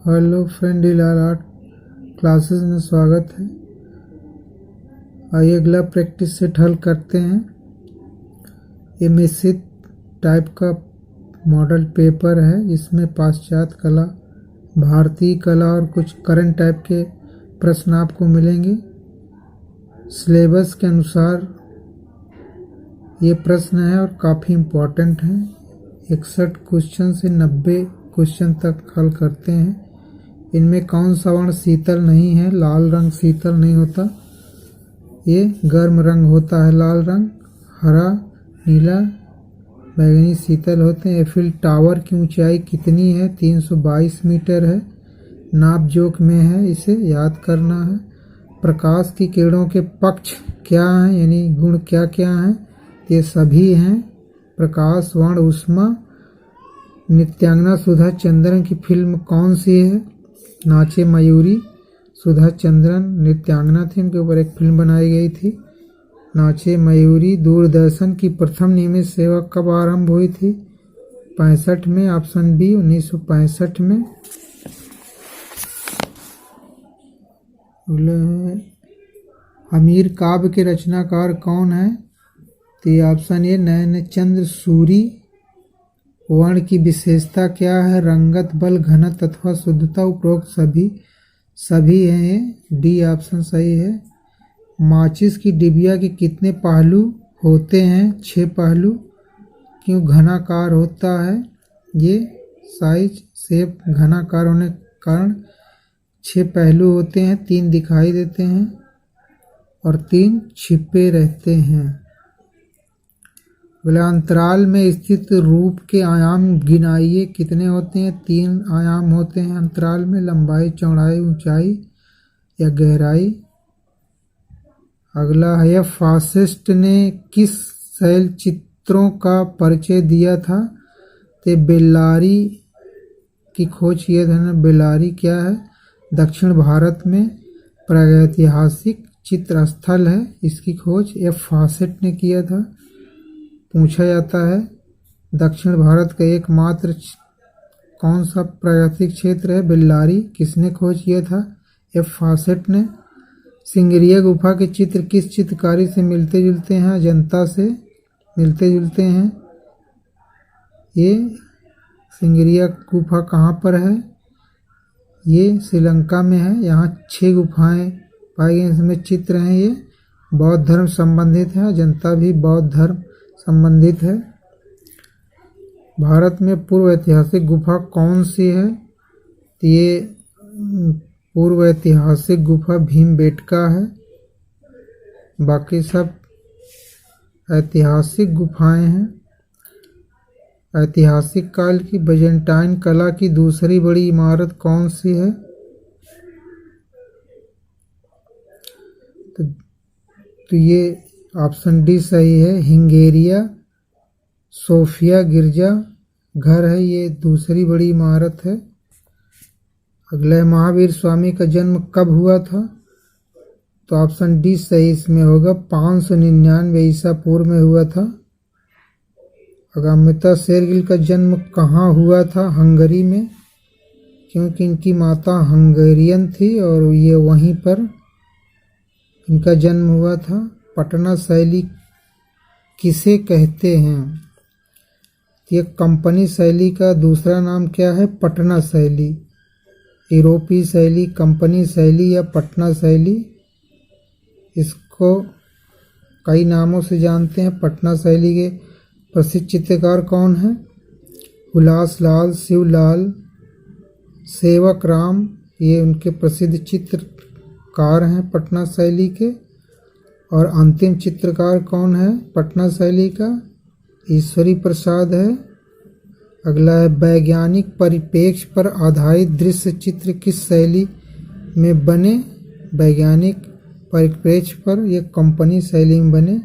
Hello friend, dealer art classes में स्वागत है। आइए अगला प्रैक्टिस सेट हल करते हैं। ये मिश्रित टाइप का मॉडल पेपर है जिसमें पाश्चात्य कला, भारतीय कला और कुछ करंट टाइप के प्रश्न आपको मिलेंगे। सिलेबस के अनुसार ये प्रश्न है और काफ़ी इम्पोर्टेंट हैं। 61 क्वेश्चन से 90 क्वेश्चन तक हल करते हैं। इनमें कौन सा वर्ण शीतल नहीं है? लाल रंग शीतल नहीं होता, ये गर्म रंग होता है। लाल रंग, हरा, नीला, बैंगनी शीतल होते हैं। एफिल टावर की ऊंचाई कितनी है? 322 मीटर है। नाप जोख में है, इसे याद करना है। प्रकाश की किरणों के पक्ष क्या हैं, यानी गुण क्या क्या हैं? ये सभी हैं। प्रकाश, वर्ण, ऊष्मा। नृत्यांगना सुधा चंद्रन की फिल्म कौन सी है? नाचे मयूरी। सुधा चंद्रन नृत्यांगना थी, उनके ऊपर एक फिल्म बनाई गई थी, नाचे मयूरी। दूरदर्शन की प्रथम नियमित सेवा कब आरंभ हुई थी? 65 में, ऑप्शन बी 1965 में। अमीर काव्य के रचनाकार कौन है? तो ये ऑप्शन ए नैनचंद्र सूरी। वर्ण की विशेषता क्या है? रंगत, बल, घनत्व अथवा शुद्धता। उपरोक्त सभी हैं ये, डी ऑप्शन सही है। माचिस की डिबिया के कितने पहलू होते हैं? 6 पहलू। क्यों घनाकार होता है? ये साइज शेप घनाकार होने के कारण 6 पहलू होते हैं। 3 दिखाई देते हैं और 3 छिपे रहते हैं। बोले अंतराल में स्थित रूप के आयाम गिनाइए, कितने होते हैं? 3 आयाम होते हैं अंतराल में, लंबाई, चौड़ाई, ऊंचाई या गहराई। अगला है फासिस्ट ने किस शैल चित्रों का परिचय दिया था? तो बेल्लारी की खोज किया था ना। बेल्लारी क्या है? दक्षिण भारत में प्रागैतिहासिक चित्र स्थल है, इसकी खोज फासिस्ट ने किया था। पूछा जाता है दक्षिण भारत का एकमात्र कौन सा प्राकृतिक क्षेत्र है? बेल्लारी। किसने खोज किया था? फासिस्ट ने। सिंगरिया गुफा के चित्र किस चित्रकारी से मिलते जुलते हैं? अजंता से मिलते जुलते हैं। ये सिंगरिया गुफा कहाँ पर है? ये श्रीलंका में है। यहाँ 6 गुफाएं पाई गई, इसमें चित्र हैं। ये बौद्ध धर्म संबंधित है। अजंता भी बौद्ध धर्म संबंधित है। भारत में पूर्व ऐतिहासिक गुफा कौन सी है? तो ये पूर्व ऐतिहासिक गुफा भीमबेटका है। बाकी सब ऐतिहासिक गुफाएं हैं। ऐतिहासिक काल की byzantine कला की दूसरी बड़ी इमारत कौन सी है? तो ये ऑप्शन डी सही है, हंगेरिया सोफिया गिरजा घर है, ये दूसरी बड़ी इमारत है। अगला है महावीर स्वामी का जन्म कब हुआ था? तो ऑप्शन डी सही इसमें होगा, 599 ईसा पूर्व में हुआ था। अगामिता शेरगिल का जन्म कहाँ हुआ था? हंगरी में, क्योंकि इनकी माता हंगेरियन थी और ये वहीं पर इनका जन्म हुआ था। पटना शैली किसे कहते हैं? ये कंपनी शैली का दूसरा नाम क्या है? पटना शैली। यूरोपीय शैली, कंपनी शैली या पटना शैली, इसको कई नामों से जानते हैं। पटना शैली के प्रसिद्ध चित्रकार कौन है? हुलासलाल, शिवलाल, सेवक राम, ये उनके प्रसिद्ध चित्रकार हैं पटना शैली के। और अंतिम चित्रकार कौन है पटना शैली का? ईश्वरी प्रसाद है। अगला है वैज्ञानिक परिप्रेक्ष्य पर आधारित दृश्य चित्र किस शैली में बने? वैज्ञानिक परिप्रेक्ष्य पर, ये कंपनी शैली में बने।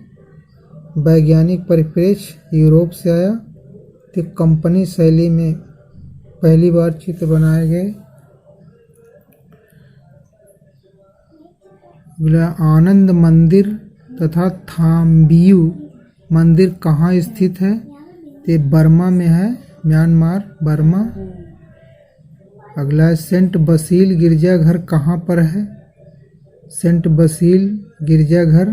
वैज्ञानिक परिप्रेक्ष्य यूरोप से आया, तो कंपनी शैली में पहली बार चित्र बनाए गए। आनंद मंदिर तथा थाम्बियू मंदिर कहाँ स्थित है? ये बर्मा में है, म्यांमार, बर्मा। अगला है सेंट बसील गिरजाघर कहाँ पर है? सेंट बसील गिरजाघर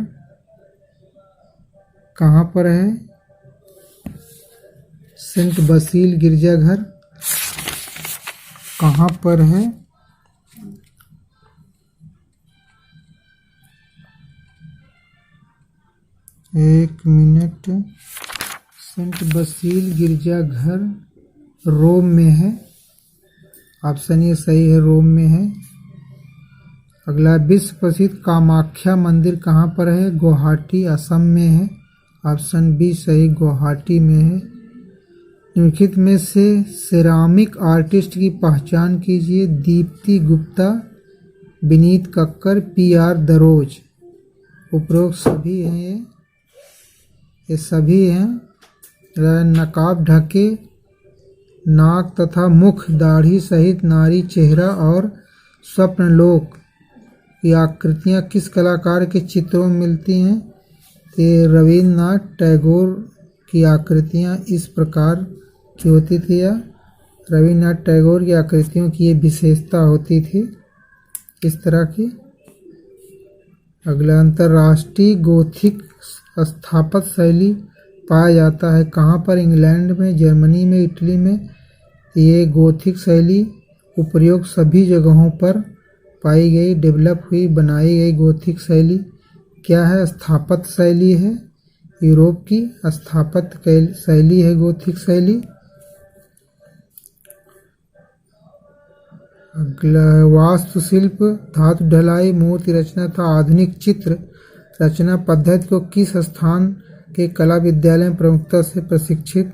कहाँ पर है? सेंट बसील गिरजाघर कहाँ पर है? एक मिनट। सेंट बसील गिरजाघर रोम में है। ऑप्शन ये सही है, रोम में है। अगला विश्व प्रसिद्ध कामाख्या मंदिर कहाँ पर है? गुवाहाटी असम में है। ऑप्शन बी सही, गुवाहाटी में है। निम्नलिखित में से सेरामिक आर्टिस्ट की पहचान कीजिए। दीप्ति गुप्ता, विनीत कक्कर, पी.आर. दरोज। उपरोक्त सभी हैं, ये सभी हैं। नकाब ढके नाक तथा मुख, दाढ़ी सहित नारी चेहरा और स्वप्नलोक की आकृतियाँ किस कलाकार के चित्रों में मिलती हैं? ये रविन्द्रनाथ टैगोर की आकृतियाँ इस प्रकार की होती थी, या रविन्द्रनाथ टैगोर की आकृतियों की ये विशेषता होती थी इस तरह की। अगला अंतर्राष्ट्रीय गोथिक स्थापत्य शैली पाया जाता है कहाँ पर? इंग्लैंड में, जर्मनी में, इटली में। ये गोथिक शैली उपयोग सभी जगहों पर पाई गई, डेवलप हुई, बनाई गई गोथिक शैली क्या है? स्थापत्य शैली है। यूरोप की स्थापत्य शैली है गोथिक शैली। अगला वास्तुशिल्प, धातु ढलाई, मूर्ति रचना तथा आधुनिक चित्र रचना पद्धति को किस स्थान के कला विद्यालय में प्रमुखता से प्रशिक्षित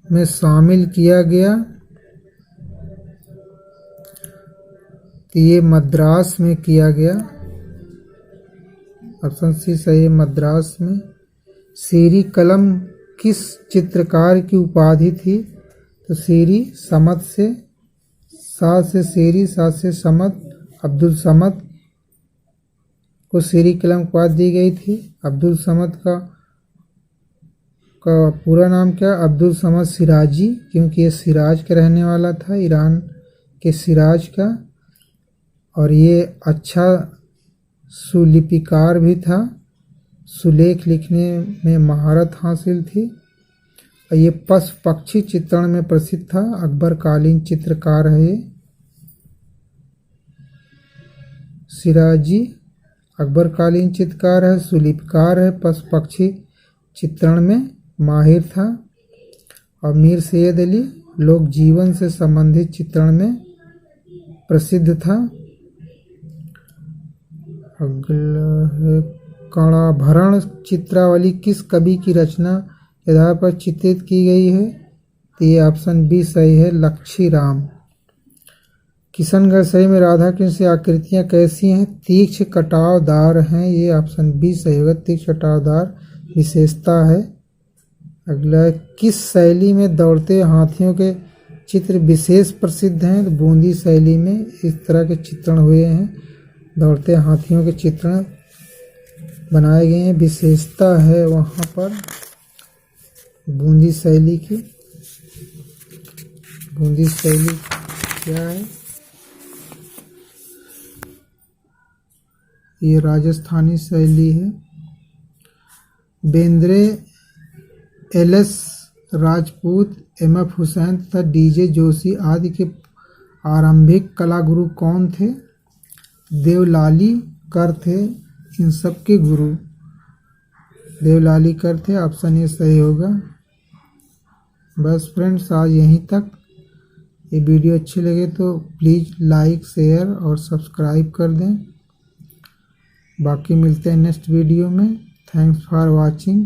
में शामिल किया गया? तो ये मद्रास में किया गया। ऑप्शन सी सही है, मद्रास में। सीरी कलम किस चित्रकार की उपाधि थी? तो सीरी समद से, सात से सीरी, सात से समद, अब्दुल समद को सीरी कलम उपाधि दी गई थी। अब्दुल समद का पूरा नाम क्या? अब्दुल समद सिराजी, क्योंकि ये सिराज का रहने वाला था, ईरान के सिराज का। और ये अच्छा सुलिपिकार भी था, सुलेख लिखने में महारत हासिल थी। और ये पशु पक्षी चित्रण में प्रसिद्ध था, अकबर कालीन चित्रकार है ये। सिराजी अकबर कालीन चित्रकार है, सुलिपिकार है, पशु पक्षी चित्रण में माहिर था। और मीर सैयद अली लोक जीवन से संबंधित चित्रण में प्रसिद्ध था। अगला है कणाभरण चित्रावली किस कवि की रचना के आधार पर चित्रित की गई है? तो ये ऑप्शन बी सही है, लक्षीराम। किशनगढ़ शहर में राधा कृष्ण की आकृतियाँ कैसी हैं? तीक्ष्ण कटावदार हैं। ये ऑप्शन बी सही होगा, तीक्ष्ण कटावदार विशेषता है। अगला किस शैली में दौड़ते हाथियों के चित्र विशेष प्रसिद्ध हैं? तो बूंदी शैली में इस तरह के चित्रण हुए हैं, दौड़ते हाथियों के चित्रण बनाए गए हैं। विशेषता है वहाँ पर बूंदी शैली की। बूंदी शैली क्या है? ये राजस्थानी शैली है। बेंद्रे, एल.एस. राजपूत, एम.एफ. हुसैन तथा डी.जे. जोशी आदि के आरंभिक कला गुरु कौन थे? देवलाली कर थे इन सब के गुरु, देवलाली कर थे। ऑप्शन ये सही होगा। बस फ्रेंड्स, आज यहीं तक। ये वीडियो अच्छी लगे तो प्लीज़ लाइक, शेयर और सब्सक्राइब कर दें। बाकी मिलते हैं नेक्स्ट वीडियो में। Thanks for watching.